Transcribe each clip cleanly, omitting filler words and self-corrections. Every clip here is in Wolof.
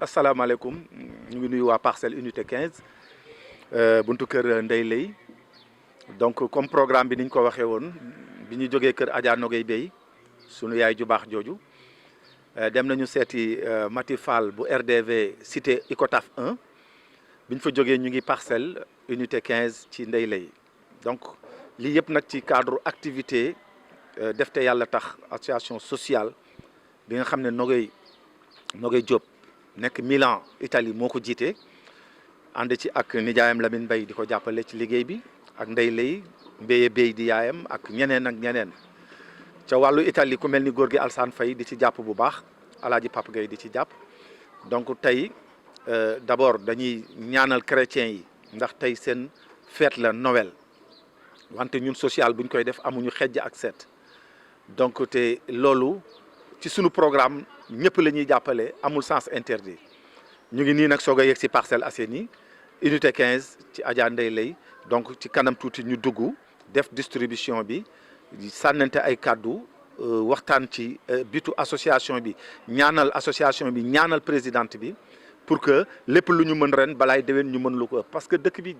asalaamaaleykum ñu ngi nuyu waa parcelle unité 15 buntu kër Ndeye Leye donc comme programme bi ni ñu ko waxee woon bi ñu jógee kër Adja Nogay Bey sunu yaay ju baax jooju dem nañu seeti Mati Fall bu RDV cité Icotaf 1 bi ñu fa jógee ñu ngi parcelle unité 15 ci Ndeye Leye donc lii yëpp nag ci cadre activité def te yàlla tax association sociale bi nga xam ne Nogay Diop nekk Milan Italie moo ko jiite ànd ci ak nijaayam Lamine Mbaye di ko jàppale ci liggéey bi ak Ndeye Leye Mbéye Bey di yaayam ak ñeneen ak ñeneen ca wàllu Italie ku mel ni góor gi Alsane Faye di ci jàpp bu baax alaaji Papa Gueye di ci jàpp donc tey d'abord dañuy ñaanal chrétiens yi ndax tey seen fête la Noël wante ñun social buñ koy def amuñu xejj ak seet donc te loolu ci sunu programme ñëpp la ñuy jàppale amul sens interdit ñu ngi nii nag soog a yegg si Parcelles Assainies unité 15 ci Adja Ndeye Leye donc ci kanam tuuti ñu dugg def distribution bi sànnante ay kàddu waxtaan ci bitu association bi ñaanal association bi ñaanal présidente bi pour que lépp lu ñu mën ren balaay déwén ñu mën lu ko parce que dëkk bi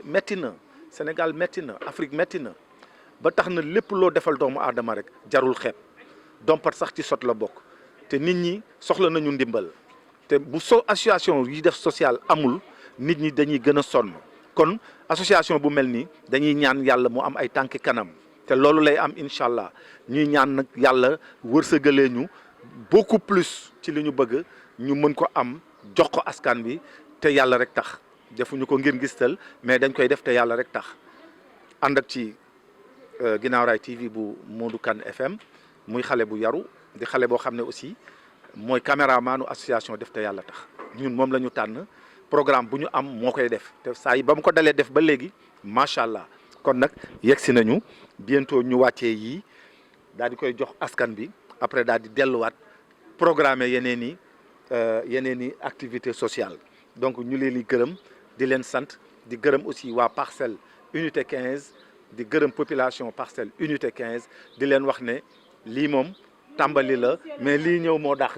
metti na Sénégal metti na Afrique metti na ba tax na lépp loo defal doomu aadama rek jarul xeeb dompat sax ci sot la bokk te nit ñi soxla nañu ndimbal te bu association yi def social amul nit ñi dañuy gën a sonn kon association bu mel nii dañuy ñaan yàlla mu am ay tànki kanam te loolu lay am incha allah ñuy ñaan nag yàlla wërsëgalee ñu beaucoup plus ci li ñu bëgg ñu mën ko am jox ko askan bi te yàlla rek tax defuñu ko ngir ngistal mais dañ koy def te yàlla rek tax ànd ak ci Guinaw Rail TV bu Modou Kane FM muy xale bu yaru di xale boo xam ne aussi mooy caméramanu association def te yàlla tax ñun moom la ñu tànn programme bu ñu am moo koy def te saa yi ba mu ko dalee def ba léegi macha allah kon nag yegg si nañu bientôt ñu wàccee yii daal di koy jox askan bi après daal di delluwaat programme yeneen i activité sociale donc ñu leen di gërëm di leen sant di gërëm aussi waa parcelle unité 15 di gërëm population parcelle unité 15 di leen wax ne lii moom tàmbali la mais lii ñëw moo dàq.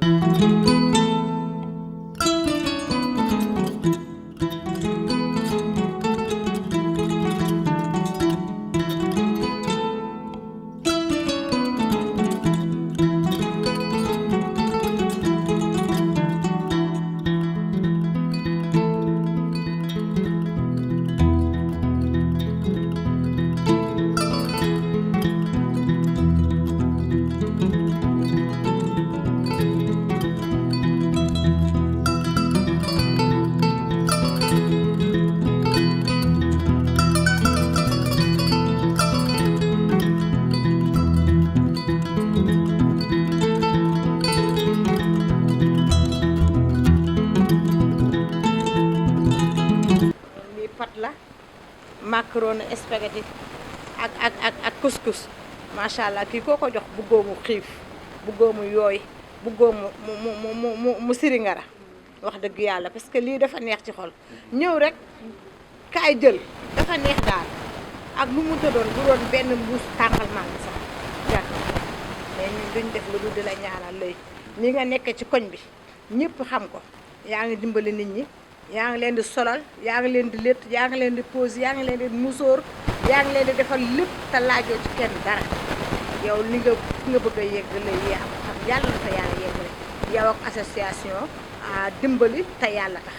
macaroni spaghetti ak couscous macha allah kii koo ko jox buggoo mu xiif buggoo mu yooy buggoo mu siringara wax dëgg yàlla parce que lii dafa neex ci xol ñëw rek kaay jël dafa neex daal ak lu mu tëddoon bu doon benn mbuus tàngal màng sax jar mais ñun duñ def lu dul di la ñaanal lay ni nga nekk ci koñ bi ñëpp xam ko yaa ngi dimbali nit ñi yaa ngi leen di solal yaa ngi leen di létt yaa ngi leen di pose yaa ngi leen di musóor yaa ngi leen di defal lépp te laajoo ci kenn dara yow li nga bëgg a yegg lay yaa ko xam yàlla na fa yàlla yegg rek yow ak association dimbali te yàlla tax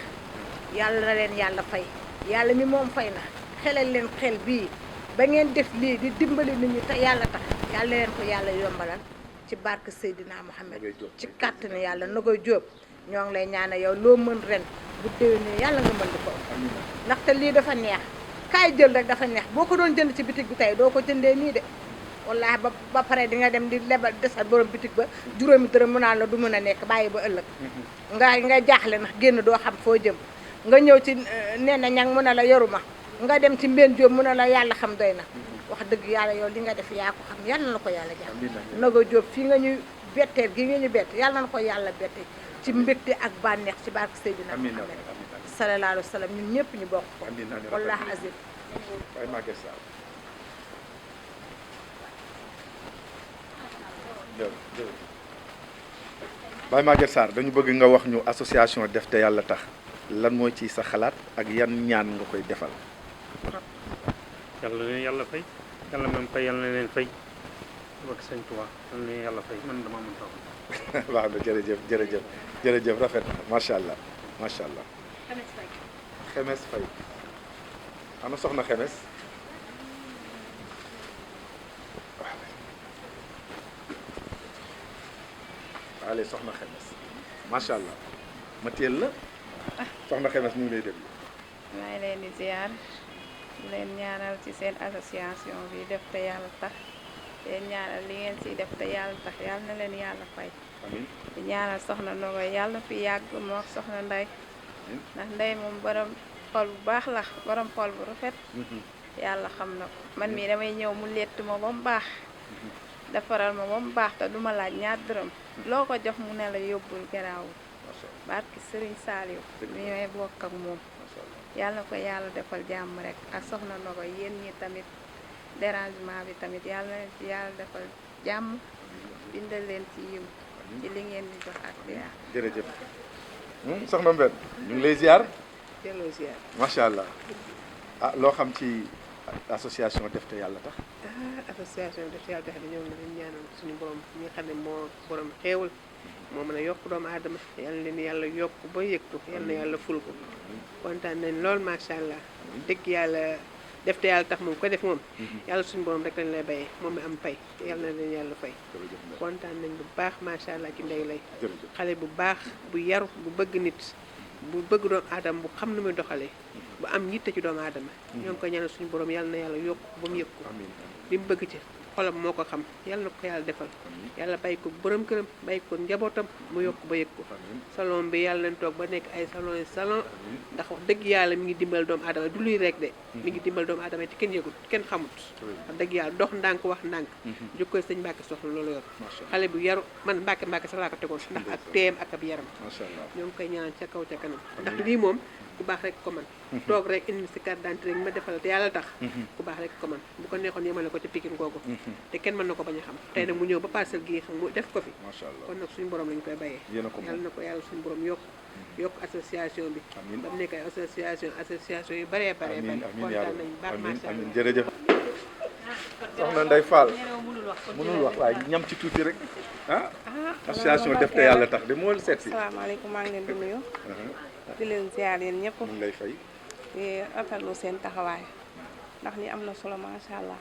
yàlla na leen yàlla fay yàlla mi moom fay na xelal leen xel bii ba ngeen def lii di dimbali nit ñi te yàlla tax yàlla na leen ko yàlla yombalal ci barke Seydina Mohamed ci kàttanu yàlla Nogay Diop ñoo ngi lay ñaanal yow loo mën ren bu déwénee yàlla nga mën di ko ndaxte lii dafa neex kaay jël rek dafa neex boo ko doon jënd ci bitig bi tey doo ko jëndee nii de wallaahi ba pare di nga dem di lebal desal borom bitig ba juróomi dërëm mu naan la du mën a nekk bàyyi ba ëllëg nga jaaxle ndax génn doo xam foo jëm nga ñëw ci nee na ñang mu ne la yoruma nga dem ci mbeen Jóob mu ne la yàlla xam doy na wax dëgg yàlla yow li nga def yaa ko xam yàlla na la ko yàlla jàpp Nogay Diop fii nga ñu betteel gi nga ñu bett yàlla na ko yàlla bette ci mbégte ak bànneex ci barke Seydina Muhammad sallallahu alayhi wa sallam ñun ñëpp ñu bokk wallahi azim Baye Maguette Sarr dañu bëgg nga wax ñu association Def te Yàlla tax lan mooy ci sa xalaat ak yan ñaan nga koy defal. yàlla leen yàlla fay yàlla même fay yàlla na leen fay bokk sëñ Tuubaa yàlla na yàlla fay man dama mën taw. waaw jërëjëf rafet na macha allah macha allah. Xemes Faye ana soxna Xemes. allez soxna Xemes macha allah ma teel la soxna Xemes ñu ngi lay déglu. maa ngi leen di ziar di leen ñaanal ci seen association bi Def te Yàlla tax leen ñaanal li ngeen ci def te yàlla tax yàlla na leen yàlla fay. amiin di ñaanal soxna Nogoy yàlla na fi yàgg moo soxna Ndey ndax Ndey moom borom xol bu baax la borom xol bu rafet. yàlla xam na ko man mii damay ñëw mu lett ma ba mu baax. defaral ma ba mu baax te duma laaj ñaar dërëm loo ko jox mu ne la yóbbul garaawul barki Sëriñ Saaliw mi may bokk ak moom yàlla na ko yàlla defal jàmm rek ak soxna Nogoy yéen ñi tamit dérangement bi tamit yàlla na leen ci yàlla defal jàmm bindal leen ci yiw ci li ngeen di jox ak di jërëjëf soxna Mbène ñu ngi lay ziar. delloo ziar. macha allah ah loo xam ci association Def te Yàlla tax. association Def te Yàlla tax dañoo ngi leen ñaanal suñu borom ñi nga xam ne moo borom xéewal moo mën a yokk doomu aadama yal na leen yàlla yokk ba yëgtu yal na yàlla ful ko kontaan nañ lool macha allah dëgg yàlla Def te Yàlla tax moom ko def moom yàlla suñu borom rek lañ lay bayee moom mi am pay yal na leen yàlla fay kontaan nañ bu baax macha allah ci Ndey Lay xale bu baax bu yaru bu bëgg nit bu bëgg doomu aadama bu xam nu muy doxalee bu am yitte ci doomu aadama ñoo ngi koy ñaanal suñu borom yàlla na yàlla yokk ba mu yëg ko li mu bëgg ci xolam moo ko xam yàlla na ko yàlla defal yàlla bàyyi ko borom këram bàyyi ko njabootam mu yokk ba yëg ko salon bi yàlla nañ toog ba nekk ay salon ndax wax dëgg yàlla mi ngi dimbal doomu aadama du luy rek de mi ngi dimbal doomu aadama te kenn yëgut kenn xamut wax dëgg yàlla dox ndànk wax ndànk jukkoy sëñ Mbàkke soxla loolu yor xale bu yaru man Mbàkke sax laa ko tegoon ndax ak teem ak ab yaram ñoo ngi koy ñaanal ca kaw ca kanam ndax lii moom ku baax rek ko man toog rek indi si carte d'identité rek ma defal te yàlla tax ku baax rek ko man bu ko neexoon yemale ko ci Pikine googu te kenn mën na ko bañ a xam tey nag mu ñëw ba Parcelles gi xam mu def ko fi kon nag suñu borom lañu koy bayee yàlla na ko yàlla suñu borom yokk association bi ba mu nekk ay association yu bëree bëree bëri kontaan nañu baax macha allah jërëjëf soxna Ndeye Fall mënul wax waaye ñam ci tuuti rek association Def te Yàlla tax de moo seet si asalaamaaleykum maa ngi leen di nuyu di leen ziar yéen ñëpp mu ngi lay fay di rafetlu seen taxawaay ndax li am na solo macha allah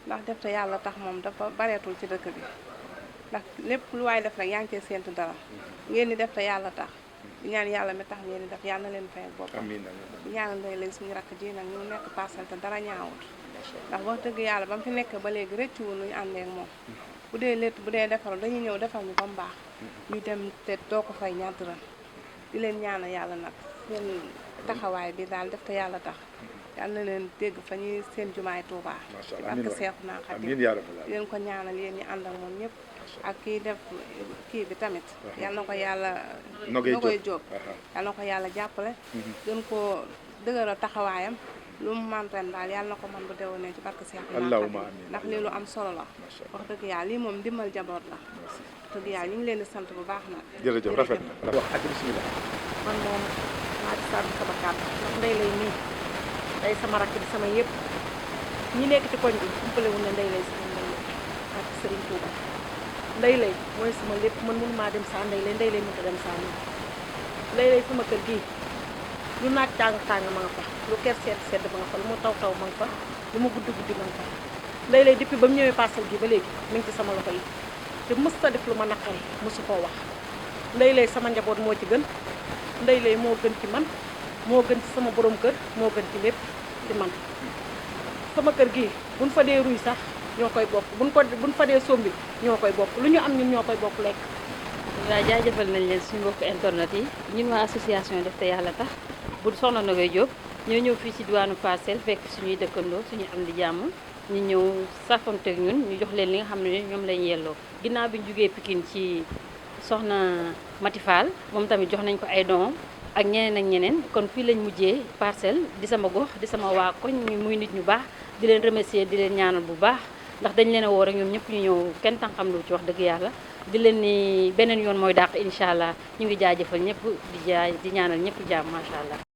ndax Def te Yàlla tax moom dafa bareetul ci dëkk bi ndax lépp lu waay def rek yaa ngi cee séentu dara ngeen di Def te Yàlla tax di ñaan yàlla mi tax ngeen di def yàlla na leen fayal boppam di ñaanal Ndey Lay suñu rakk ji nag ñu nekk Parcelles te dara ñaawut ndax wax dëgg yàlla ba mu fi nekk ba léegi rëccu woon lu ñu àndee ak moom bu dee létt bu dee defaru dañuy ñëw defal ñu ba mu baax ñu dem te doo ko fay ñaar dërëm di leen ñaanal yàlla nag seen taxawaay bi daal Def te Yàlla tax yàlla na leen dégg fa ñuy seen jumaay Tuubaa ci barke Seexuna Xaadim di leen ko ñaanal yéen ñi ànd ak moom ñëpp ak kii def kii bi tamit yàlla na ko yàlla Nogoy Jóob yàlla na ko yàlla jàppale gën koo dëgëral taxawaayam lu mu man ren daal yàlla na ko man bu déwénee ci barke Seexuna Xaadim ndax lii lu am solo la wax dëgg yàlla lii moom ndimbal jaboot la dëgg yàlla ñu ngi leen di sant bu baax nag jërëjëf rafet na wax ak bismillah man moom maa di sàmm sama kàddu ndax Ndey Lay nii day sama rakk di sama yëpp ñi nekk ci koñ bi umpale wu ne Ndey Lay sama Ndey Lay ak Sëriñ Tuuba Ndey Lay mooy sama lépp man mënu maa dem saa Ndey Lay Ndey Lay mënta dem saa nii Ndey Lay sama kër gii lu naaj tàng ma nga fa lu ker sedd ma nga fa lu mu taw ma nga fa lu mu guddi ma nga fa Ndey Lay depuis ba mu ñëwee Parcelles gi ba léegi mi ngi ci sama loxo yi te mës ta def lu ma naqari mësu koo wax Ndey Lay sama njaboot moo ci gën Ndey Lay moo gën ci man moo gën ci sama borom kër moo gën ci lépp ci man sama kër gii buñ fa dee ruy sax ñoo koy bokk buñ fa dee sombi ñoo koy bokk lu ñu am ñun ñoo koy bokk lekk. waaw jaajëfal nañ leen suñu mbokku internet yi ñun waa association Def te Yàlla tax bu soxna Nogoy Jóob ñoo ñëw fii ci diwaanu Parcelles fekk suñuy dëkkandoo suñu am di jàmm ñu ñëw safonteeg ñun ñu jox leen li nga xam ne ñoom lañ yelloo ginnaaw bi ñu jugee Pikine ci soxna Mati Fall moom tamit jox nañ ko ay doomam ak ñeneen kon fii lañ mujjee Parcelles di sama gox di sama waa koñ muy nit ñu baax di leen remercier di leen ñaanal bu baax ndax dañ leen a woo rek ñoom ñëpp ñu ñëw kenn tam xam lu ci wax dëgg yàlla di leen ni beneen yoon mooy dàq incha allah ñu ngi jaajëfal ñëpp di ñaanal ñëpp jàmm macha allah.